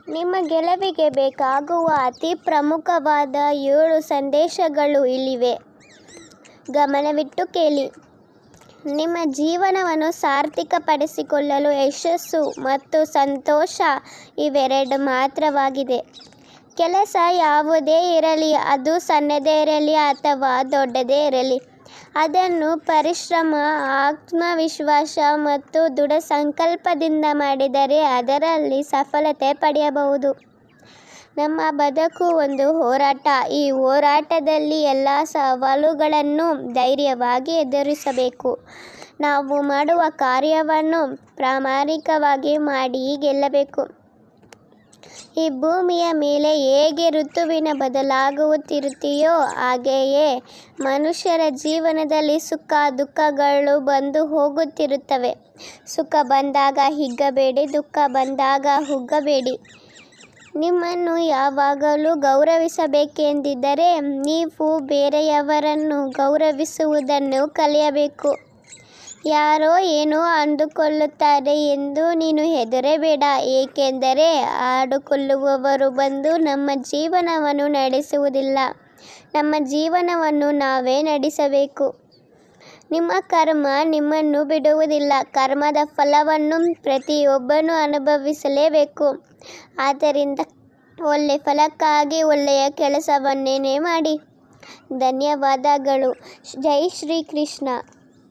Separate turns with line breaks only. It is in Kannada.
ನಿಮ್ಮ ಗೆಲುವಿಗೆ ಬೇಕಾಗುವ ಅತಿ ಪ್ರಮುಖವಾದ 7 ಸಂದೇಶಗಳು ಇಲ್ಲಿವೆ. ಗಮನವಿಟ್ಟು ಕೇಳಿ. ನಿಮ್ಮ ಜೀವನವನ್ನು ಸಾರ್ಥಕಪಡಿಸಿಕೊಳ್ಳಲು ಯಶಸ್ಸು ಮತ್ತು ಸಂತೋಷ ಇವೆರಡು ಮಾತ್ರವಾಗಿದೆ. ಕೆಲಸ ಯಾವುದೇ ಇರಲಿ, ಅದು ಸಣ್ಣದೇ ಇರಲಿ ಅಥವಾ ದೊಡ್ಡದೇ ಇರಲಿ, ಅದನ್ನು ಪರಿಶ್ರಮ, ಆತ್ಮವಿಶ್ವಾಸ ಮತ್ತು ದೃಢ ಸಂಕಲ್ಪದಿಂದ ಮಾಡಿದರೆ ಅದರಲ್ಲಿ ಸಫಲತೆ ಪಡೆಯಬಹುದು. ನಮ್ಮ ಬದುಕು ಒಂದು ಹೋರಾಟ. ಈ ಹೋರಾಟದಲ್ಲಿ ಎಲ್ಲ ಸವಾಲುಗಳನ್ನು ಧೈರ್ಯವಾಗಿ ಎದುರಿಸಬೇಕು. ನಾವು ಮಾಡುವ ಕಾರ್ಯವನ್ನು ಪ್ರಾಮಾಣಿಕವಾಗಿ ಮಾಡಿ ಗೆಲ್ಲಬೇಕು. ಈ ಭೂಮಿಯ ಮೇಲೆ ಹೇಗೆ ಋತುವಿನ ಬದಲಾಗುತ್ತಿರುತ್ತೆಯೋ ಹಾಗೆಯೇ ಮನುಷ್ಯರ ಜೀವನದಲ್ಲಿ ಸುಖ ದುಃಖಗಳು ಬಂದು ಹೋಗುತ್ತಿರುತ್ತವೆ. ಸುಖ ಬಂದಾಗ ಹಿಗ್ಗಬೇಡಿ, ದುಃಖ ಬಂದಾಗ ಹುಗ್ಗಬೇಡಿ. ನಿಮ್ಮನ್ನು ಯಾವಾಗಲೂ ಗೌರವಿಸಬೇಕೆಂದಿದ್ದರೆ ನೀವು ಬೇರೆಯವರನ್ನು ಗೌರವಿಸುವುದನ್ನು ಕಲಿಯಬೇಕು. ಯಾರೋ ಏನೋ ಅಂದುಕೊಳ್ಳುತ್ತಾರೆ ಎಂದು ನೀನು ಹೆದರಬೇಡ, ಏಕೆಂದರೆ ಆಡಿಕೊಳ್ಳುವವರು ಬಂದು ನಮ್ಮ ಜೀವನವನ್ನು ನಡೆಸುವುದಿಲ್ಲ. ನಮ್ಮ ಜೀವನವನ್ನು ನಾವೇ ನಡೆಸಬೇಕು. ನಿಮ್ಮ ಕರ್ಮ ನಿಮ್ಮನ್ನು ಬಿಡುವುದಿಲ್ಲ. ಕರ್ಮದ ಫಲವನ್ನು ಪ್ರತಿಯೊಬ್ಬನೂ ಅನುಭವಿಸಲೇಬೇಕು. ಆದ್ದರಿಂದ ಒಳ್ಳೆಯ ಫಲಕ್ಕಾಗಿ ಒಳ್ಳೆಯ ಕೆಲಸವನ್ನೇ ಮಾಡಿ. ಧನ್ಯವಾದಗಳು. ಜೈ ಶ್ರೀ ಕೃಷ್ಣ.